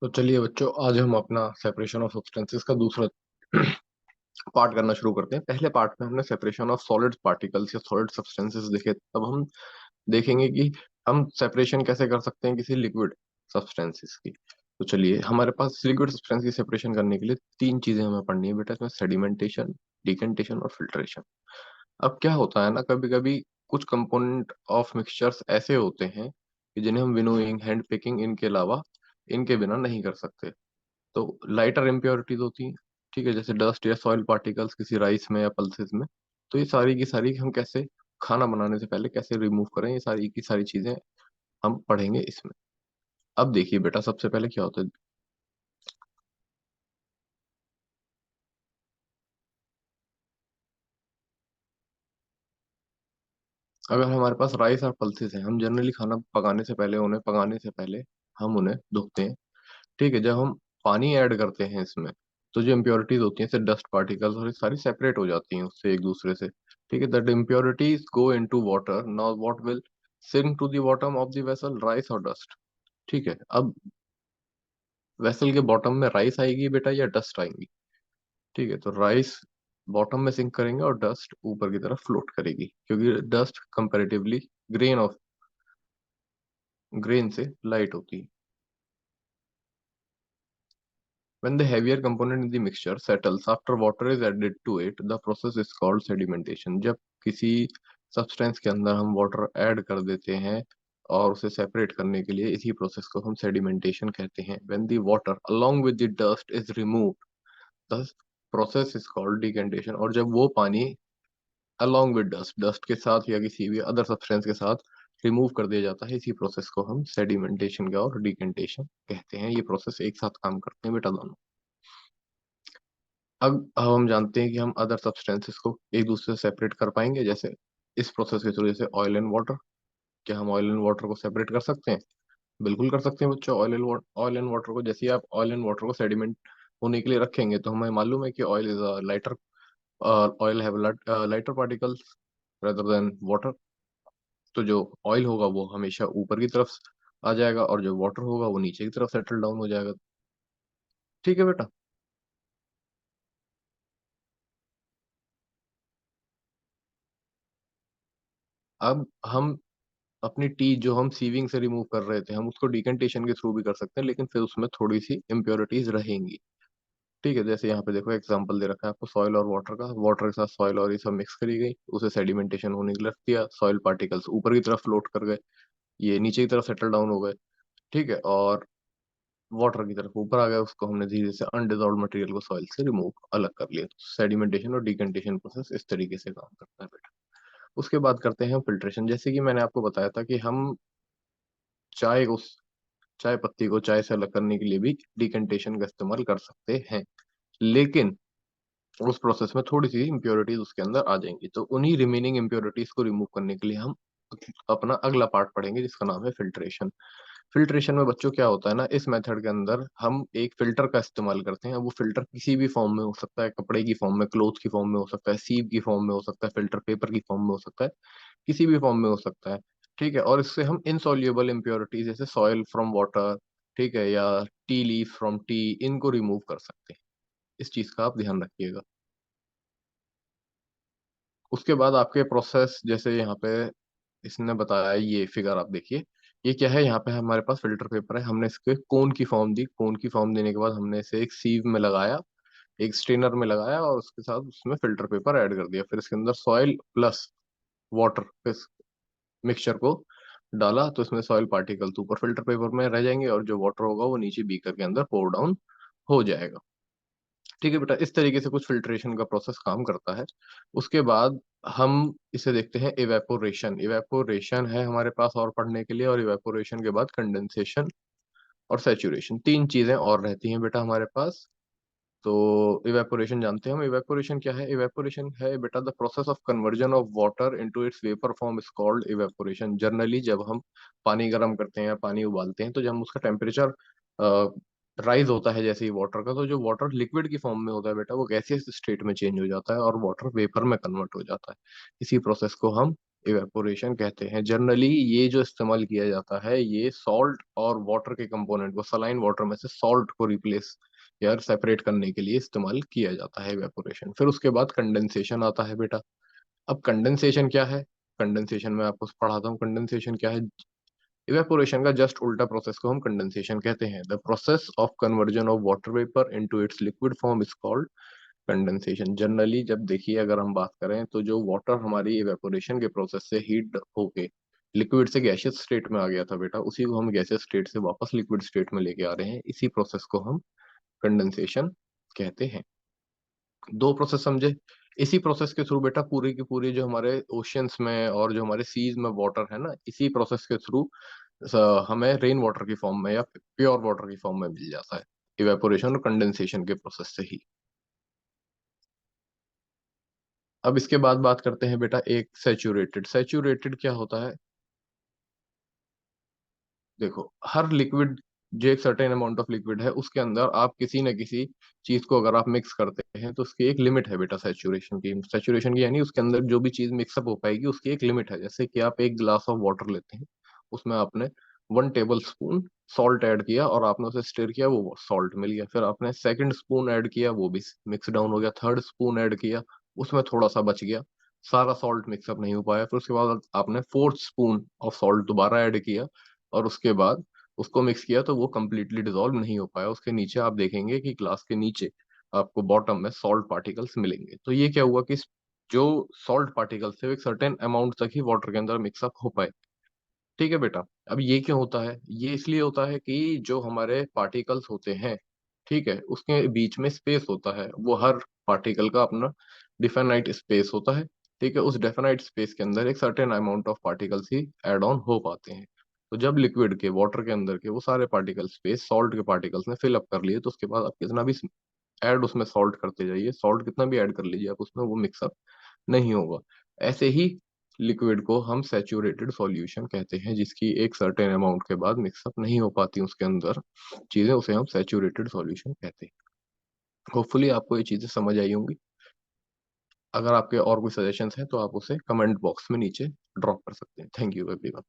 तो चलिए बच्चों, आज हम अपना सेपरेशन ऑफ सब्सटेंसेस का दूसरा पार्ट करना शुरू करते हैं। पहले पार्ट में हमने सेपरेशन ऑफ सॉलिड पार्टिकल्स या सॉलिड सब्सटेंसेस देखे। अब हम देखेंगे कि हम सेपरेशन कैसे कर सकते हैं किसी लिक्विड सब्सटेंसेस की। तो चलिए, हमारे पास लिक्विड सब्सटेंस की सेपरेशन करने के लिए तीन चीजें हमें पढ़नी है बेटा। इसमें सेडिमेंटेशन, डिकेंटेशन और फिल्ट्रेशन। अब क्या होता है ना, कभी कभी कुछ कंपोनेंट ऑफ मिक्सचर्स ऐसे होते हैं कि जिन्हें हम विनोइंग, हैंड पिकिंग, इनके अलावा इनके बिना नहीं कर सकते। तो लाइटर इम्प्योरिटीज होती हैं, ठीक है, जैसे डस्ट या सॉइल पार्टिकल्स किसी राइस में या पल्सेस में। तो ये सारी की सारी हम कैसे खाना बनाने से पहले कैसे रिमूव करें, ये सारी की सारी चीजें हम पढ़ेंगे इसमें। अब देखिए बेटा, सबसे पहले क्या होता है। अगर हमारे पास राइस और पल्सेस हैं, हम जनरली खाना पकाने से पहले, उन्हें पकाने से पहले हम उन्हें धोते हैं। ठीक है, जब हम पानी ऐड करते हैं इसमें, तो जो इम्प्योरिटीज होती हैं जैसे डस्ट पार्टिकल्स और ये सारी सेपरेट हो जाती हैं उससे एक दूसरे से। ठीक है, that impurities go into water. Now what will sink to the bottom of the vessel? Rice और डस्ट। ठीक है, अब वेसल के बॉटम में राइस आएगी बेटा या डस्ट आएंगी? ठीक है, तो राइस बॉटम में सिंक करेंगे और डस्ट ऊपर की तरफ फ्लोट करेगी, क्योंकि डस्ट कंपैरेटिवली ग्रेन से लाइट होती है। When the heavier component in the mixture settles after water is added to it, the process is called sedimentation. जब किसी सब्सटेंस के अंदर हम वाटर ऐड कर देते हैं और उसे सेपरेट करने के लिए, इसी प्रोसेस को हम सेडिमेंटेशन कहते हैं। When the water along with the dust is removed, the process is called decantation. और जब वो पानी along with डस्ट के साथ या किसी भी अदर सब्सटेंस के साथ रिमूव कर दिया जाता है, इसी प्रोसेस को हम सेडिमेंटेशन का और डिकेंटेशन कहते हैं। ये प्रोसेस एक साथ काम करते हैं बेटा, दोनों। अब हम जानते हैं कि हम अदर सब्सटेंसेस को एक दूसरे से सेपरेट कर पाएंगे, जैसे इस प्रोसेस के थ्रू, जैसे ऑयल एंड वाटर। क्या हम ऑयल एंड वाटर को सेपरेट कर सकते हैं? बिल्कुल कर सकते हैं बच्चों। ऑयल एंड वाटर को, जैसे ही आप ऑयल एंड वाटर को सेडिमेंट होने के लिए रखेंगे, तो हमें मालूम है कि oil is lighter, oil have lighter particles rather than water. तो जो ऑयल होगा वो हमेशा ऊपर की तरफ आ जाएगा, और जो वाटर होगा वो नीचे की तरफ सेटल डाउन हो जाएगा। ठीक है बेटा। अब हम अपनी टी जो हम सीविंग से रिमूव कर रहे थे, हम उसको डिकेंटेशन के थ्रू भी कर सकते हैं, लेकिन फिर उसमें थोड़ी सी इम्प्योरिटीज रहेंगी। ठीक है, जैसे यहाँ पे देखो एग्जांपल दे रखा है आपको सॉइल और वाटर का। वाटर के साथ सॉइल और ये सब मिक्स करी गई, उसे सेडिमेंटेशन होने के लिए रख दिया। सॉइल पार्टिकल्स ऊपर की तरफ फ्लोट कर गए, ये नीचे की तरफ सेटल डाउन हो गए। ठीक है, और वाटर की तरफ ऊपर आ गया, उसको हमने धीरे से अनडिजॉल्व मटेरियल को सॉइल से रिमूव अलग कर लिया। सेडिमेंटेशन और डिकेंटेशन प्रोसेस इस तरीके से काम करता है बेटा। उसके बाद करते हैं फिल्ट्रेशन। जैसे कि मैंने आपको बताया था कि हम चाय को चाय पत्ती को चाय से अलग करने के लिए भी डिकेंटेशन का इस्तेमाल कर सकते हैं, लेकिन उस प्रोसेस में थोड़ी सी इम्प्योरिटीज उसके अंदर आ जाएंगी। तो उन्हीं रिमेनिंग इम्प्योरिटीज को रिमूव करने के लिए हम अपना अगला पार्ट पढ़ेंगे, जिसका नाम है फिल्ट्रेशन। फिल्ट्रेशन में बच्चों क्या होता है ना, इस मेथड के अंदर हम एक फिल्टर का इस्तेमाल करते हैं। वो फिल्टर किसी भी फॉर्म में हो सकता है, कपड़े की फॉर्म में, क्लोथ की फॉर्म में हो सकता है, सीप की फॉर्म में हो सकता है, फिल्टर पेपर की फॉर्म में हो सकता है, किसी भी फॉर्म में हो सकता है। ठीक है, और इससे हम इनसॉल्युबल इम्प्योरिटीज जैसे सॉइल फ्रॉम वाटर, ठीक है, या टी लीफ फ्रॉम टी, इनको रिमूव कर सकते हैं। इस चीज का आप ध्यान रखिएगा। उसके बाद आपके प्रोसेस, जैसे यहाँ पे इसने बताया, ये फिगर आप देखिए। ये क्या है, यहाँ पे हमारे पास फिल्टर पेपर है, हमने इसके कोन की फॉर्म दी। कोन की फॉर्म देने के बाद हमने इसे एक सीव में लगाया, एक स्ट्रेनर में लगाया, और उसके साथ उसमें फिल्टर पेपर ऐड कर दिया। फिर इसके अंदर सॉइल प्लस वाटर इस मिक्सचर को डाला, तो इसमें सॉइल पार्टिकल्स ऊपर फिल्टर पेपर में रह जाएंगे, और जो वाटर होगा वो नीचे बीकर के अंदर पोर डाउन हो जाएगा। ठीक है बेटा, इस तरीके से कुछ फिल्ट्रेशन का प्रोसेस काम करता है। उसके बाद हम इसे देखते हैं इवेपोरेशन। इवेपोरेशन है हमारे पास और पढ़ने के लिए, और इवेपोरेशन के बाद कंडेंसेशन और सैचुरेशन, तीन चीजें और रहती हैं बेटा हमारे पास। तो इवेपोरेशन जानते हैं हम। इवेपोरेशन क्या है? इवेपोरेशन है बेटा the process of conversion of water into its vapour form is called evaporation. Generally जब हम पानी गर्म करते हैं या पानी उबालते हैं, तो जब हम उसका टेम्परेचर राइज होता है जैसे ही वाटर का, तो जो वाटर लिक्विड की फॉर्म में होता है बेटा, वो गैसियस स्टेट में चेंज हो जाता है और वाटर वेपर में कन्वर्ट हो जाता है। इसी प्रोसेस को हम इवेपोरेशन कहते हैं। जनरली ये जो इस्तेमाल किया जाता है, ये सॉल्ट और वाटर के कंपोनेंट को, सलाइन वाटर में से सॉल्ट को रिप्लेस या सेपरेट करने के लिए इस्तेमाल किया जाता है इवेपोरेशन। फिर उसके बाद कंडेंसेशन आता है बेटा। अब कंडेंसेशन क्या है? कंडेंसेशन में आपको पढ़ाता हूँ कंडेंसेशन क्या है। इवेपोरेशन का जस्ट उल्टा प्रोसेस को हम कंडेंसेशन कहते हैं। The process of conversion of water vapour into its liquid form is called condensation. Generally जब देखिए, अगर हम बात करें तो जो वाटर हमारी इवेपोरेशन के प्रोसेस से हीट होके लिक्विड से गैसियस स्टेट में आ गया था बेटा, उसी को हम गैसियस स्टेट से वापस लिक्विड स्टेट में लेके आ रहे हैं, इसी प्रोसेस को हम कंडेंसेशन कहते हैं। दो प्रोसेस समझे। इसी प्रोसेस के थ्रू बेटा पूरी की पूरी जो हमारे ओशियंस में और जो हमारे सीज में वाटर है ना, इसी प्रोसेस के थ्रू हमें रेन वाटर की फॉर्म में या प्योर वाटर की फॉर्म में मिल जाता है, इवेपोरेशन और कंडेंसेशन के प्रोसेस से ही। अब इसके बाद बात करते हैं बेटा एक सैचुरेटेड। सैचुरेटेड क्या होता है? देखो, हर लिक्विड, जो एक सर्टेन अमाउंट ऑफ लिक्विड है, उसके अंदर आप किसी न किसी चीज को अगर आप मिक्स करते हैं तो उसकी एक लिमिट है बेटा सैचुरेशन की यानी उसके अंदर जो भी चीज मिक्सअप हो पाएगी उसकी एक लिमिट है। जैसे कि आप एक ग्लास ऑफ वाटर लेते हैं, उसमें आपने 1 टेबल स्पून सॉल्ट ऐड किया और आपने उसे स्टिर किया, वो सॉल्ट मिल गया। फिर आपने सेकंड स्पून ऐड किया, वो भी मिक्स डाउन हो गया। थर्ड स्पून ऐड किया, उसमें थोड़ा सा बच गया, सारा सॉल्ट मिक्सअप नहीं हो पाया। फिर उसके बाद आपने फोर्थ स्पून ऑफ सॉल्ट दोबारा ऐड किया और उसके बाद उसको मिक्स किया तो वो कंप्लीटली डिसॉल्व नहीं हो पाया। उसके नीचे आप देखेंगे कि ग्लास के नीचे आपको बॉटम में सॉल्ट पार्टिकल्स मिलेंगे। तो ये क्या हुआ कि जो सॉल्ट पार्टिकल्स थे, एक सर्टेन अमाउंट तक ही वाटर के अंदर मिक्सअप हो पाए। ठीक है बेटा। अब ये क्यों होता है? ये इसलिए होता है कि जो हमारे पार्टिकल्स होते हैं, ठीक है, उसके बीच में स्पेस होता है, वो हर पार्टिकल का अपना डिफाइनाइट स्पेस होता है। ठीक है, उस डेफिनाइट स्पेस के अंदर एक सर्टेन अमाउंट ऑफ पार्टिकल्स ही एड ऑन हो पाते हैं। तो जब लिक्विड के, वाटर के अंदर के वो सारे पार्टिकल स्पेस सॉल्ट के पार्टिकल्स ने फिल अप कर लिए, तो उसके बाद आप कितना भी ऐड उसमें सॉल्ट करते जाइए, सॉल्ट कितना भी ऐड कर लीजिए आप उसमें, वो मिक्सअप नहीं होगा। ऐसे ही लिक्विड को हम सैचुरेटेड सॉल्यूशन कहते हैं, जिसकी एक सर्टेन अमाउंट के बाद मिक्सअप नहीं हो पाती उसके अंदर चीजें, उसे हम सैचुरेटेड सॉल्यूशन कहते हैं। होपफुली आपको ये चीजें समझ आई होंगी। अगर आपके और कोई सजेशंस हैं तो आप उसे कमेंट बॉक्स में नीचे ड्रॉप कर सकते हैं। Thank you everyone.